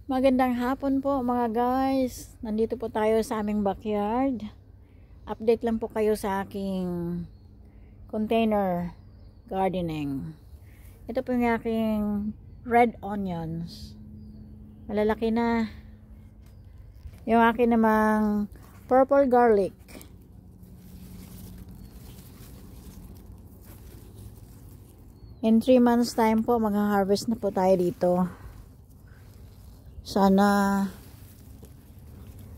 Magandang hapon po mga guys. Nandito po tayo sa aming backyard. Update lang po kayo sa aking container gardening. Ito po yung aking red onions. Malalaki na. Yung akin namang purple garlic. In 3 months time po, mag-harvest na po tayo dito. Sana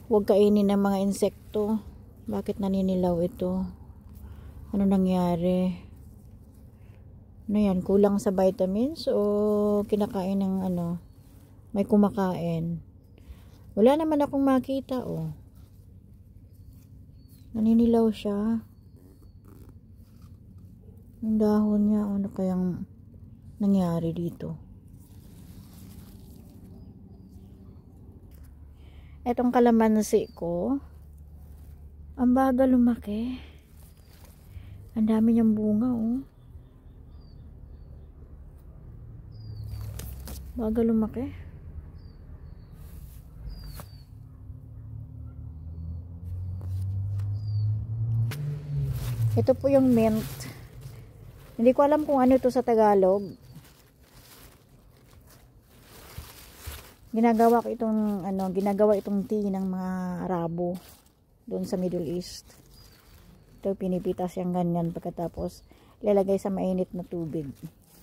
huwag kainin ng mga insekto. Bakit naninilaw ito? Ano nangyari? Ano yan? Kulang sa vitamins o kinakain ng ano? May kumakain. Wala naman akong makita oh. Naninilaw siya. Yung dahon niya, ano kayang nangyari dito? Etong kalamansi ko, ang bagal lumaki. Ang dami niyang bunga oh. Bagal lumaki. Ito po yung mint. Hindi ko alam kung ano ito sa Tagalog. Ginagawa itong tea ng mga Arabo doon sa Middle East. Ito pinipitas yung ganyan pagkatapos ilalagay sa mainit na tubig.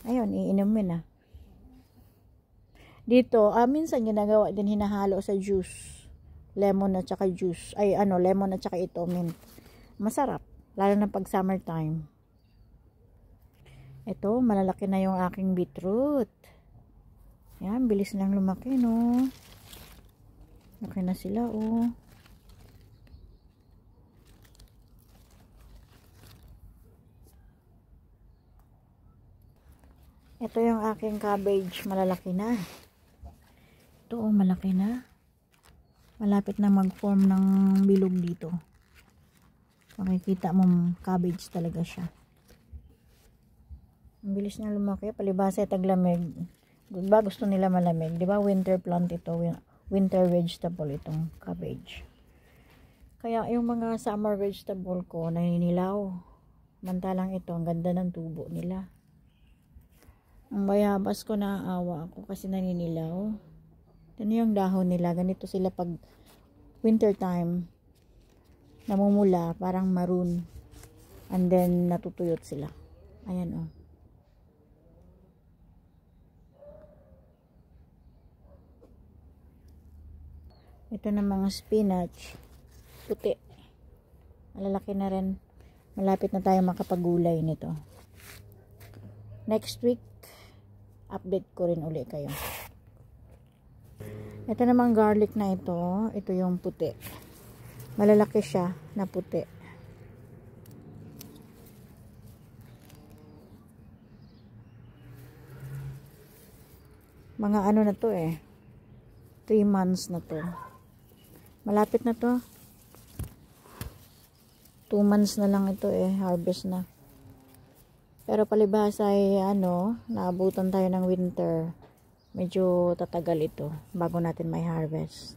Ayun, iinumin na. Dito, minsan ginagawa din hinahalo sa juice. Lemon at saka juice. Lemon at saka ito mint. Masarap, lalo na pag summertime. Ito, malalaki na yung aking beetroot. Yan, bilis lang lumaki, no? Laki na sila, oh. Ito yung aking cabbage, malalaki na. Ito, oh, malaki na. Malapit na mag-form ng bilog dito. Makikita mo, cabbage talaga siya. Ang bilis niya lumaki, palibasa taglamig. Diba gusto nila malamig? Diba winter plant ito? Winter vegetable itong cabbage. Kaya yung mga summer vegetable ko naninilaw. Mantalang ito, ang ganda ng tubo nila. Ang bayabas ko naaawa ako kasi naninilaw. Ito yung dahon nila. Ganito sila pag winter time. Namumula, parang maroon. And then natutuyot sila. Ayan oh. Ito na mga spinach. Puti. Malalaki na rin. Malapit na tayo makapagulay nito. Next week, update ko rin uli kayo. Ito namang garlic na ito. Ito yung puti. Malalaki siya na puti. Mga ano na to eh. 3 months na to. Malapit na to. 2 months na lang ito eh. Harvest na. Pero palibhasa ay naabutan tayo ng winter. Medyo tatagal ito bago natin may harvest.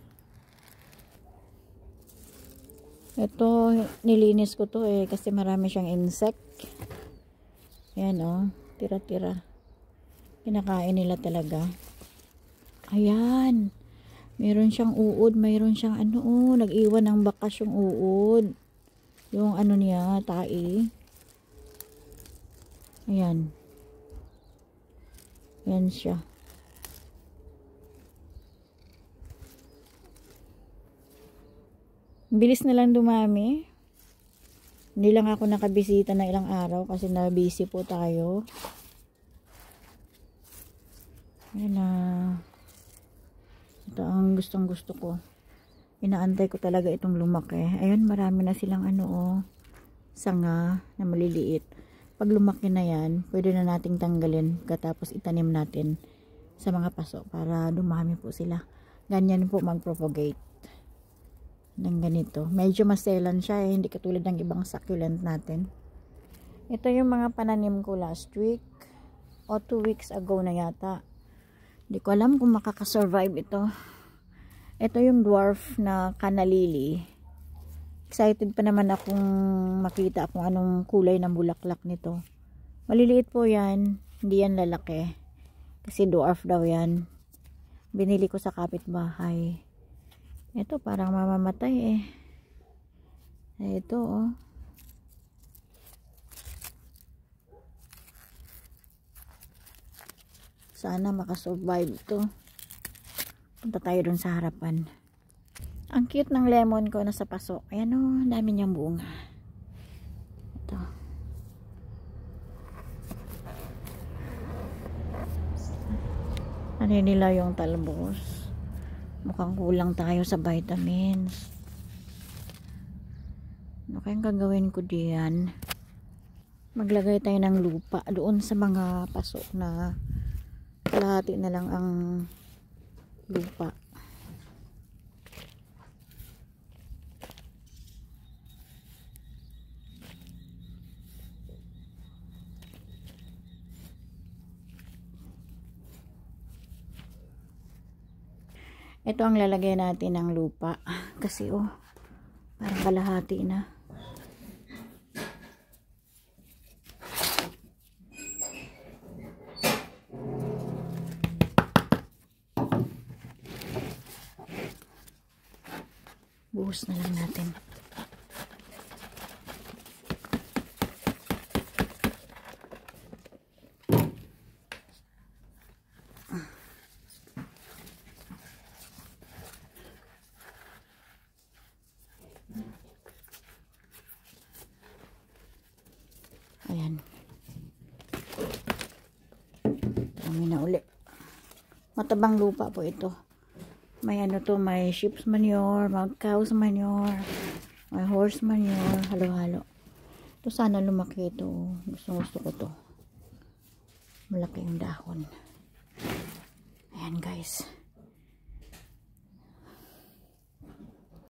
Ito, nilinis ko to eh kasi marami siyang insect. Ayan oh. Tira-tira. Kinakain nila talaga. Ayan. Meron siyang uod, mayroon siyang nag-iwan ng bakas yung uod. Yung niya, tae. Ayan. Ayan siya. Bilis na lang dumami. Hindi lang ako nakabisita na ilang araw kasi na-busy po tayo. Ayan na. Ito ang gustong gusto ko. Inaantay ko talaga itong lumaki. Ayun, marami na silang sanga na maliliit. Pag lumaki na yan, pwede na nating tanggalin katapos itanim natin sa mga paso para dumami po sila. Ganyan po mag-propagate ng ganito. Medyo maselan siya eh, hindi katulad ng ibang succulent natin. Ito yung mga pananim ko last week o 2 weeks ago na yata. Hindi ko alam kung makakasurvive ito. Ito yung dwarf na Canna Lily. Excited pa naman akong makita kung anong kulay ng bulaklak nito. Maliliit po yan. Hindi yan lalaki. Kasi dwarf daw yan. Binili ko sa kapitbahay. Ito parang mamamatay eh. Ito oh. Sana makasurvive to. Punta tayo dun sa harapan. Ang cute ng lemon ko nasa paso. Ayan o, dami niyang bunga. Ito. Naninila yung talbos. Mukhang kulang tayo sa vitamins. Ano kayang gagawin ko diyan? Maglagay tayo ng lupa doon sa mga paso na kalahati na lang ang lupa. Ito ang lalagay natin ng lupa kasi oh parang kalahati na. Buhos na lang natin. Ayan. Dami na uli. Matabang lupa po ito. May ano to, may sheep's manure, may cow's manure, may horse manure, halo-halo. Ito sana lumaki ito. Gusto ko to. Malaki yung dahon. Ayan guys.